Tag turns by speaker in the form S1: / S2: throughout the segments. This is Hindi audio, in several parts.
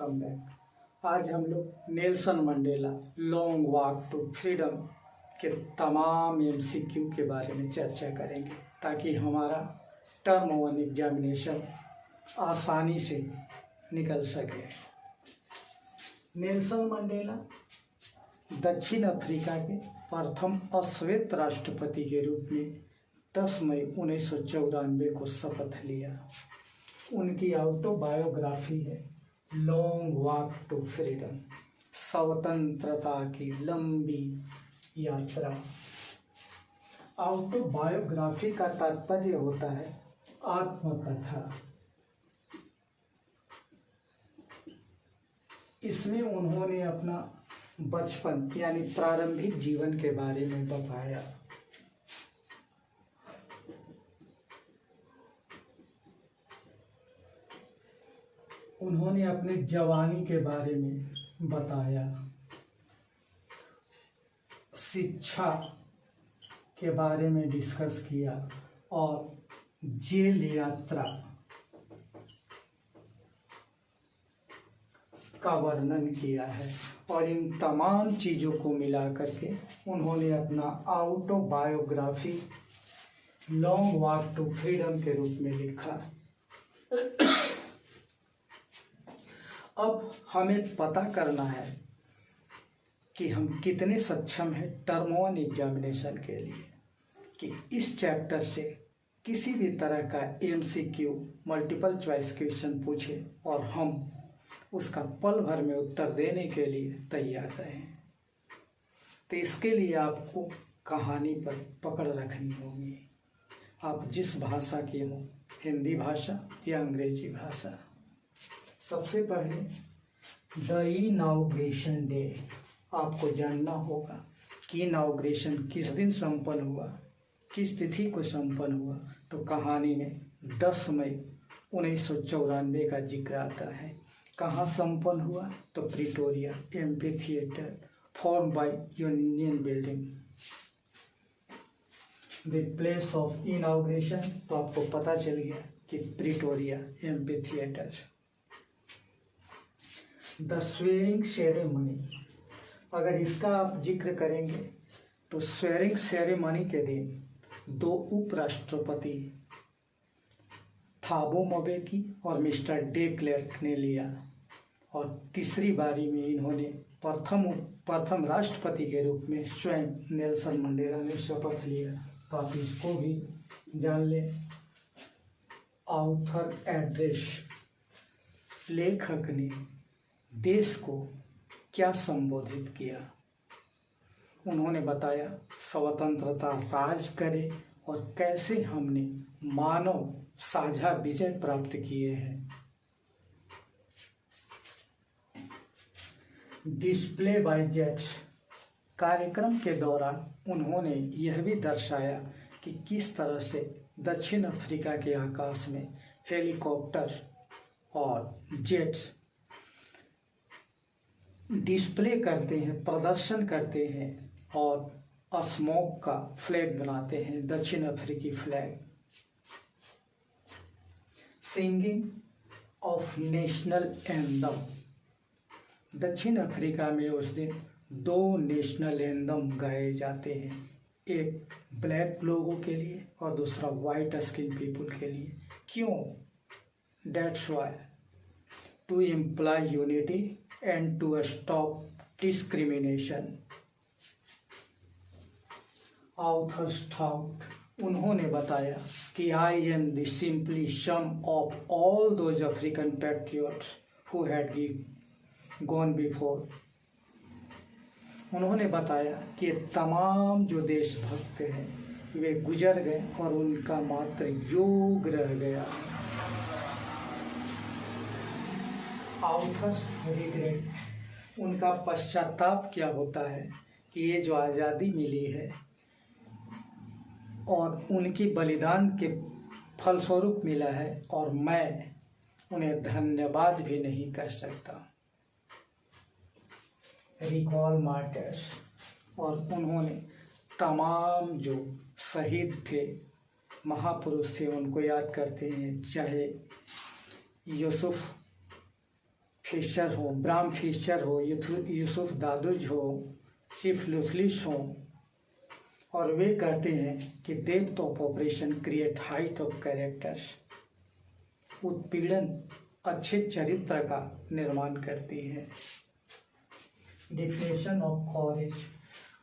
S1: Welcome back. आज हम लोग Nelson Mandela Long Walk to Freedom के तमाम एमसीक्यू के बारे में चर्चा करेंगे ताकि हमारा टर्म 1 एग्जामिनेशन आसानी से निकल सके। नेल्सन मंडेला दक्षिण अफ्रीका के प्रथम अश्वेत राष्ट्रपति के रूप में 10 मई 1994 को शपथ लिया। उनकी ऑटोबायोग्राफी है लॉन्ग वॉक टू फ्रीडम, स्वतंत्रता की लंबी यात्रा। ऑटोबायोग्राफी का तात्पर्य होता है आत्मकथा। इसमें उन्होंने अपना बचपन यानी प्रारंभिक जीवन के बारे में बताया। उन्होंने अपने जवानी के बारे में बताया, शिक्षा के बारे में डिस्कस किया और जेल यात्रा का वर्णन किया है। और इन तमाम चीज़ों को मिला करके उन्होंने अपना autobiography Long Walk to Freedom के रूप में लिखा। अब हमें पता करना है कि हम कितने सक्षम हैं टर्म 1 एग्जामिनेशन के लिए कि इस चैप्टर से किसी भी तरह का एमसीक्यू मल्टीपल चॉइस क्वेश्चन पूछे और हम उसका पल भर में उत्तर देने के लिए तैयार रहें। तो इसके लिए आपको कहानी पर पकड़ रखनी होगी। आप जिस भाषा के हो, हिंदी भाषा या अंग्रेजी भाषा। सबसे पहले द इनॉग्रेशन डे आपको जानना होगा कि इनॉग्रेशन किस दिन संपन्न हुआ, किस तिथि को संपन्न हुआ। तो कहानी में 10 मई 1994 का जिक्र आता है। कहाँ संपन्न हुआ? तो Pretoria amphi theatre form by union building. The place of inauguration, तो आपको पता चल गया कि Pretoria amphi theatre. The swearing ceremony, अगर इसका आप जिक्र करेंगे तो स्वेरिंग सेरेमनी के दिन 2 उपराष्ट्रपति थाबो म्बेकी और मिस्टर डे क्लेर्क ने लिया और तीसरी बारी में इन्होंने प्रथम राष्ट्रपति के रूप में स्वयं नेल्सन मंडेला ने शपथ लिया। तो आप इसको भी जान लें। ऑथर एड्रेस, लेखक ने देश को क्या संबोधित किया? उन्होंने बताया स्वतंत्रता राज करे और कैसे हमने मानव साझा विजय प्राप्त किए हैं। डिस्प्ले बाय जेट्स, कार्यक्रम के दौरान उन्होंने यह भी दर्शाया कि किस तरह से दक्षिण अफ्रीका के आकाश में हेलीकॉप्टर और जेट्स डिस्प्ले करते हैं, प्रदर्शन करते हैं और स्मोक का फ्लैग बनाते हैं, दक्षिण अफ्रीकी flag. Singing of national anthem, दक्षिण अफ्रीका में उस दिन 2 नेशनल एंथम गाए जाते हैं, एक ब्लैक लोगों के लिए और दूसरा वाइट स्किन पीपल के लिए। क्यों? That's why to imply unity and to stop discrimination. Author Stout, उन्होंने बताया कि I am the simply sum of all those African patriots who had gone before. उन्होंने बताया कि तमाम जो देशभक्त हैं वे गुजर गए और उनका मात्र योग रह गया। ऑथर्स रिग्रेट, उनका पश्चाताप क्या होता है कि ये जो आज़ादी मिली है और उनकी बलिदान के फलस्वरूप मिला है और मैं उन्हें धन्यवाद भी नहीं कह सकता। रिकॉल मार्टर्स, और उन्होंने तमाम जो शहीद थे, महापुरुष थे, उनको याद करते हैं, चाहे यूसुफ फिशर हो, ब्राम फिशर हो, यूसुफ दादुज हो, चीफ लुथलिश हो, और वे कहते हैं कि depth of operation create height of characters. उत्पीड़न अच्छे चरित्र का निर्माण करती है। डिफिनेशन ऑफ कॉरेज,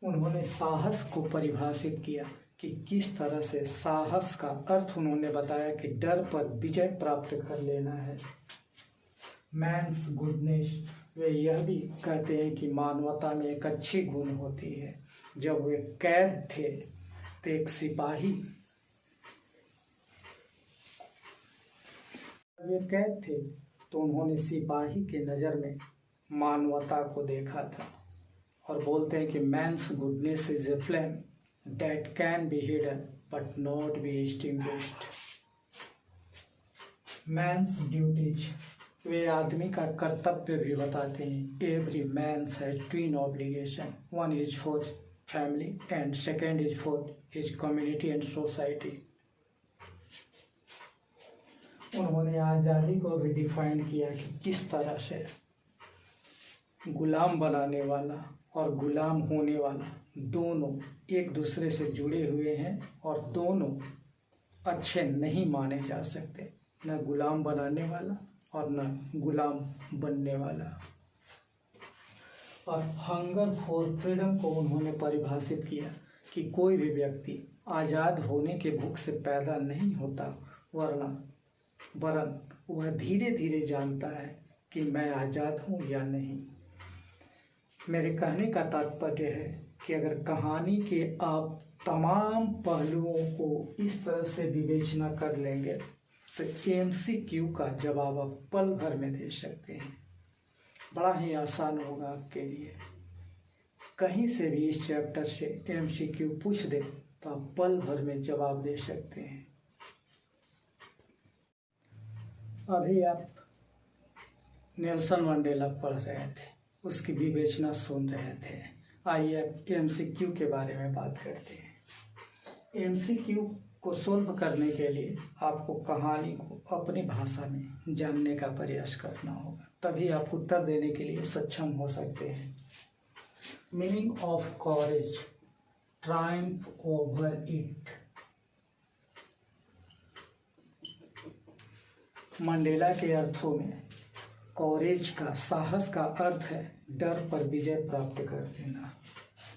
S1: उन्होंने साहस को परिभाषित किया कि किस तरह से साहस का अर्थ उन्होंने बताया कि डर पर विजय प्राप्त कर लेना है। मैन्स गुडनेस, वे यह भी कहते हैं कि मानवता में एक अच्छी गुण होती है। जब वे कैद थे तो एक सिपाही, वे कैद थे तो उन्होंने सिपाही के नज़र में मानवता को देखा था और बोलते हैं कि man's goodness is a flame that can be hidden but not be extinguished. Man's duties, वे आदमी का कर्तव्य भी बताते हैं। Every man's has twin obligation, one is for family and second is for his community and society. उन्होंने आज़ादी को भी डिफाइन किया कि किस तरह से गुलाम बनाने वाला और गुलाम होने वाला दोनों एक दूसरे से जुड़े हुए हैं और दोनों अच्छे नहीं माने जा सकते, न गुलाम बनाने वाला और न गुलाम बनने वाला। और हंगर फॉर फ्रीडम को उन्होंने परिभाषित किया कि कोई भी व्यक्ति आज़ाद होने के भूख से पैदा नहीं होता, वरन वह धीरे धीरे जानता है कि मैं आज़ाद हूँ या नहीं। मेरे कहने का तात्पर्य है कि अगर कहानी के आप तमाम पहलुओं को इस तरह से विवेचना कर लेंगे तो MCQ का जवाब आप पल भर में दे सकते हैं। बड़ा ही आसान होगा आपके लिए। कहीं से भी इस चैप्टर से MCQ पूछ दे तो आप पल भर में जवाब दे सकते हैं। अभी आप नेल्सन मंडेला पढ़ रहे थे, उसकी विवेचना सुन रहे थे। आइए MCQ के बारे में बात करते हैं। MCQ को सोल्व करने के लिए आपको कहानी को अपनी भाषा में जानने का प्रयास करना होगा, तभी आप उत्तर देने के लिए सक्षम हो सकते हैं। Meaning of courage, triumph over it. Mandela के अर्थों में कॉरेज का, साहस का अर्थ है डर पर विजय प्राप्त कर लेना।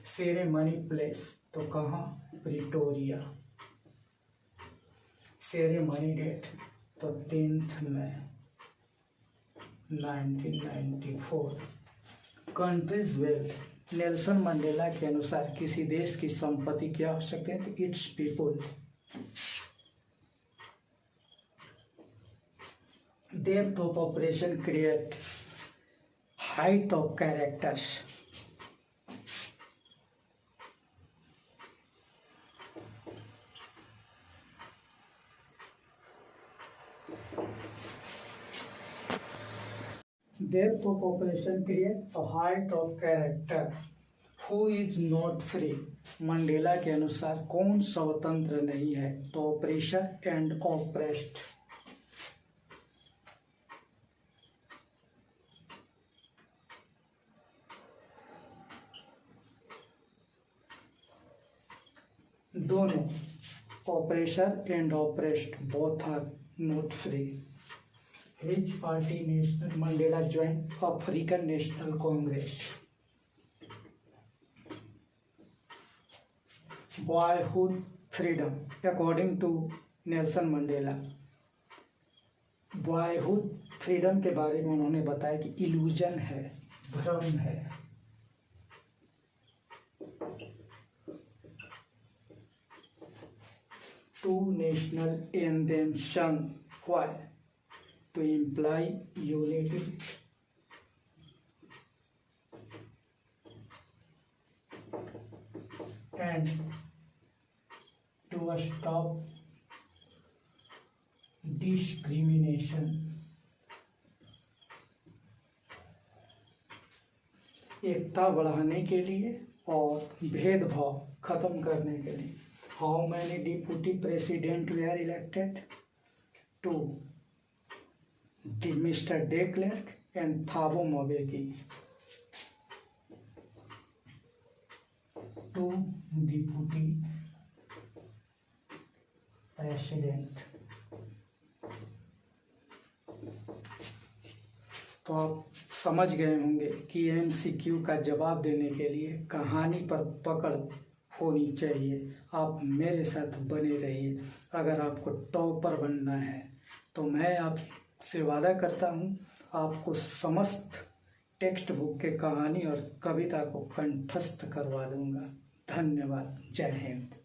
S1: सेरेमनी प्लेस, तो कहाँ? प्रिटोरिया। सेरेमनी डेट, तो 10 मई 1994। कंट्रीज वेल्थ, नेल्सन मंडेला के अनुसार किसी देश की संपत्ति क्या हो सकती है? तो it's people. Depth of operation create height of characters. Depth of operation create a height of character. Who is not free? मंडेला के अनुसार कौन स्वतंत्र नहीं है? तो ऑपरेशन एंड ऑपरेस्ड। दोनों, operation and oppressed, both are not free. Which party national Mandela joined African National Congress? Boyhood freedom. According to Nelson Mandela, boyhood freedom के बारे में उन्होंने बताया कि इल्यूजन है, भ्रम है। Two national anthem sung. Why? To imply unity. And to stop discrimination. एकता बढ़ाने के लिए और भेदभाव खत्म करने के लिए। How many deputy president were elected? 2. Mr. De Klerk and Thabo Mbeki to deputy president. तो आप समझ गए होंगे कि MCQ का जवाब देने के लिए कहानी पर पकड़ होनी चाहिए। आप मेरे साथ बने रहिए। अगर आपको टॉपर बनना है तो मैं आपसे वादा करता हूँ, आपको समस्त टेक्स्ट बुक के कहानी और कविता को कंठस्थ करवा दूंगा। धन्यवाद। जय हिंद।